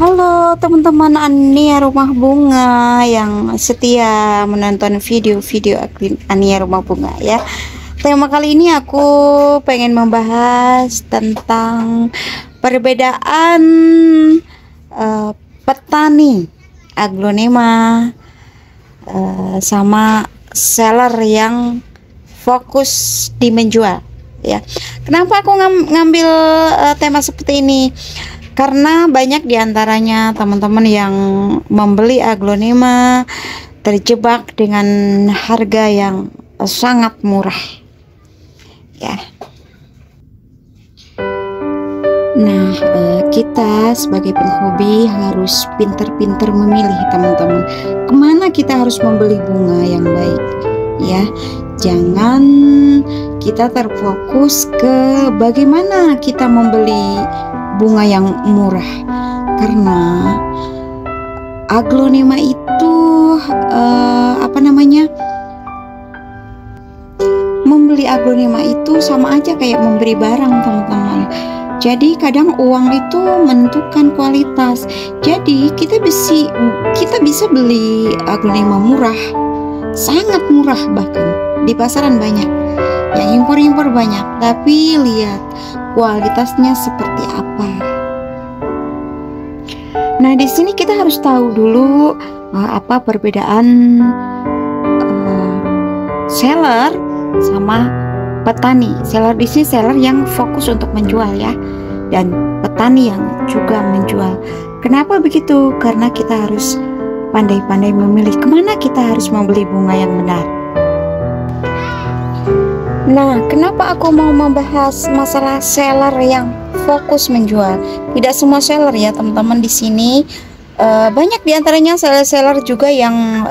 Halo teman-teman Ania Rumah Bunga yang setia menonton video-video Ania Rumah Bunga ya. Tema kali ini aku pengen membahas tentang perbedaan petani aglonema sama seller yang fokus di menjual ya. Kenapa aku ngambil tema seperti ini? Karena banyak diantaranya teman-teman yang membeli aglonema terjebak dengan harga yang sangat murah ya. Nah, kita sebagai penghobi harus pintar-pintar memilih teman-teman, kemana kita harus membeli bunga yang baik ya. Jangan kita terfokus ke bagaimana kita membeli bunga yang murah, karena aglonema itu membeli aglonema itu sama aja kayak memberi barang teman-teman. Jadi kadang uang itu menentukan kualitas. Jadi kita bisa beli aglonema murah, sangat murah, bahkan di pasaran banyak, yang impor banyak, tapi lihat kualitasnya seperti apa. Nah, di sini kita harus tahu dulu apa perbedaan seller sama petani. Seller di sini seller yang fokus untuk menjual ya, dan petani yang juga menjual. Kenapa begitu? Karena kita harus pandai-pandai memilih kemana kita harus membeli bunga yang benar. Nah, kenapa aku mau membahas masalah seller yang fokus menjual? Tidak semua seller ya teman-teman di sini. Banyak diantaranya seller-seller juga yang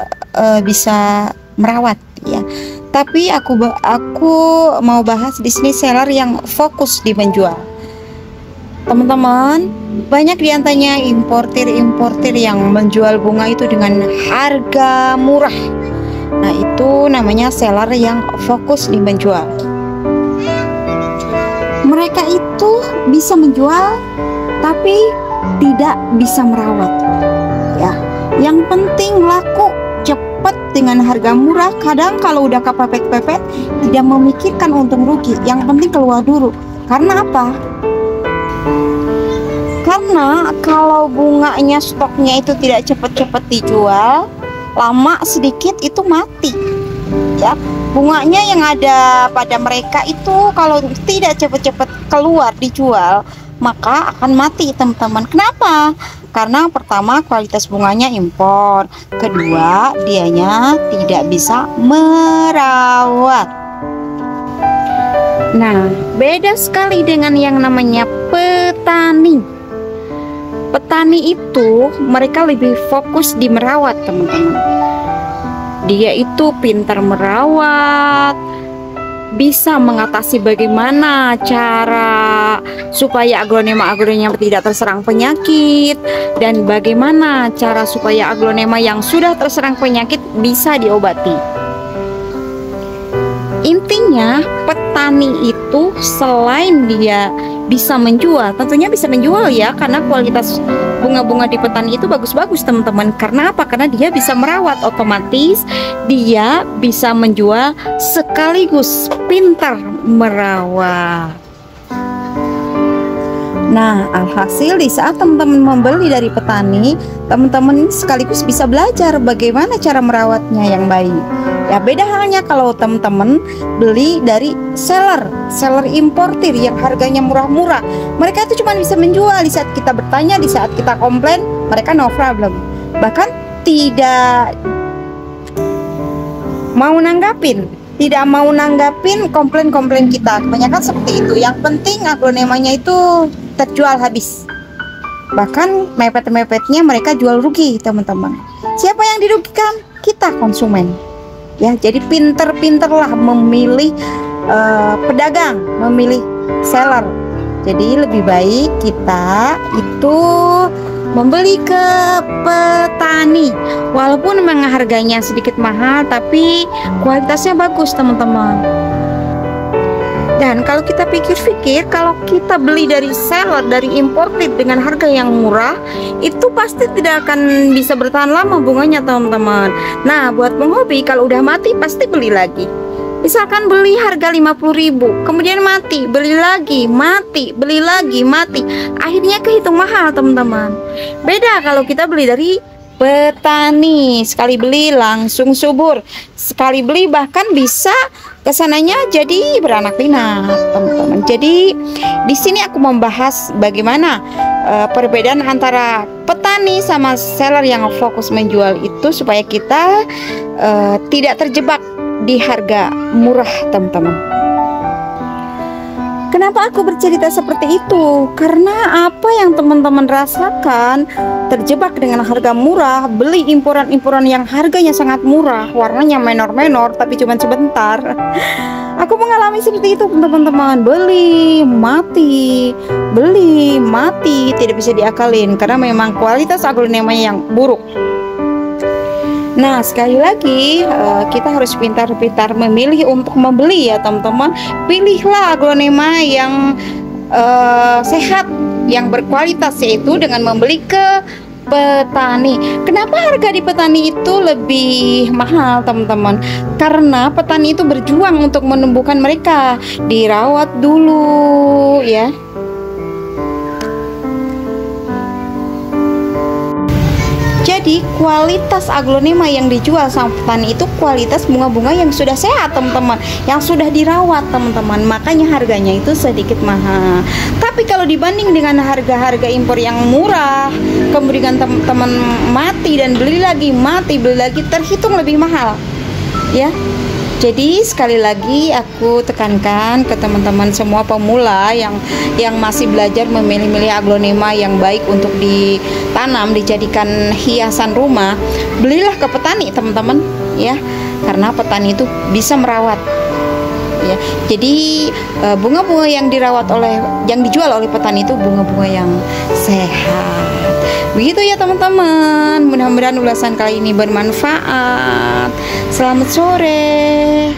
bisa merawat ya. Tapi aku mau bahas di sini seller yang fokus di menjual. Teman-teman, banyak diantaranya importir yang menjual bunga itu dengan harga murah. Nah, itu namanya seller yang fokus di menjual. Mereka itu bisa menjual tapi tidak bisa merawat ya. Yang penting laku cepat dengan harga murah. Kadang kalau udah kepepet-pepet tidak memikirkan untung rugi, yang penting keluar dulu. Karena apa? Karena kalau bunganya stoknya itu tidak cepat-cepat dijual, lama sedikit itu mati ya. Bunganya yang ada pada mereka itu kalau tidak cepat-cepat keluar dijual, maka akan mati teman-teman. Kenapa? Karena pertama kualitas bunganya impor, kedua dianya tidak bisa merawat. Nah, beda sekali dengan yang namanya petani. Petani itu mereka lebih fokus di merawat teman-teman. Dia itu pintar merawat, bisa mengatasi bagaimana cara supaya aglonema tidak terserang penyakit, dan bagaimana cara supaya aglonema yang sudah terserang penyakit bisa diobati. Intinya petani itu selain dia bisa menjual, tentunya bisa menjual ya, karena kualitas bunga-bunga di petani itu bagus-bagus teman-teman. Karena apa? Karena dia bisa merawat, otomatis dia bisa menjual sekaligus pintar merawat. Nah, alhasil di saat teman-teman membeli dari petani, teman-teman sekaligus bisa belajar bagaimana cara merawatnya yang baik. Ya, beda halnya kalau teman-teman beli dari seller importir yang harganya murah-murah. Mereka itu cuma bisa menjual. Di saat kita bertanya, di saat kita komplain, mereka no problem. Bahkan tidak mau nanggapin komplain kita. Kebanyakan seperti itu. Yang penting aglonemanya itu terjual habis. Bahkan mepet-mepetnya mereka jual rugi teman-teman. Siapa yang dirugikan? Kita konsumen. Ya, jadi pinter-pinterlah memilih pedagang, memilih seller. Jadi lebih baik kita itu membeli ke petani, walaupun memang harganya sedikit mahal, tapi kualitasnya bagus teman-teman. Dan kalau kita pikir-pikir, kalau kita beli dari seller, dari imported dengan harga yang murah, itu pasti tidak akan bisa bertahan lama bunganya teman-teman. Nah, buat penghobi kalau udah mati pasti beli lagi. Misalkan beli harga 50.000, kemudian mati, beli lagi, mati, beli lagi, mati. Akhirnya kehitung mahal teman-teman. Beda kalau kita beli dari petani, sekali beli langsung subur, sekali beli bahkan bisa kesananya jadi beranak pinak teman-teman. Jadi di sini aku membahas bagaimana perbedaan antara petani sama seller yang fokus menjual itu supaya kita tidak terjebak di harga murah teman-teman. Kenapa aku bercerita seperti itu? Karena apa yang teman-teman rasakan, terjebak dengan harga murah, beli imporan-imporan yang harganya sangat murah, warnanya menor-menor tapi cuma sebentar. Aku mengalami seperti itu teman-teman. Beli mati, tidak bisa diakalin karena memang kualitas aglonemanya yang buruk. Nah, sekali lagi kita harus pintar-pintar memilih untuk membeli ya teman-teman. Pilihlah aglonema yang sehat, yang berkualitas, yaitu dengan membeli ke petani. Kenapa harga di petani itu lebih mahal teman-teman? Karena petani itu berjuang untuk menumbuhkan mereka, dirawat dulu ya. Jadi kualitas aglonema yang dijual sama petani itu kualitas bunga-bunga yang sudah sehat teman-teman, yang sudah dirawat teman-teman. Makanya harganya itu sedikit mahal. Tapi kalau dibanding dengan harga-harga impor yang murah, kemudian teman-teman mati dan beli lagi, terhitung lebih mahal ya. Jadi sekali lagi aku tekankan ke teman-teman semua pemula yang masih belajar memilih-milih aglonema yang baik untuk ditanam, dijadikan hiasan rumah, belilah ke petani teman-teman ya, karena petani itu bisa merawat ya. Jadi bunga-bunga yang dijual oleh petani itu bunga-bunga yang sehat. Begitu ya teman-teman. Mudah-mudahan ulasan kali ini bermanfaat. Selamat sore.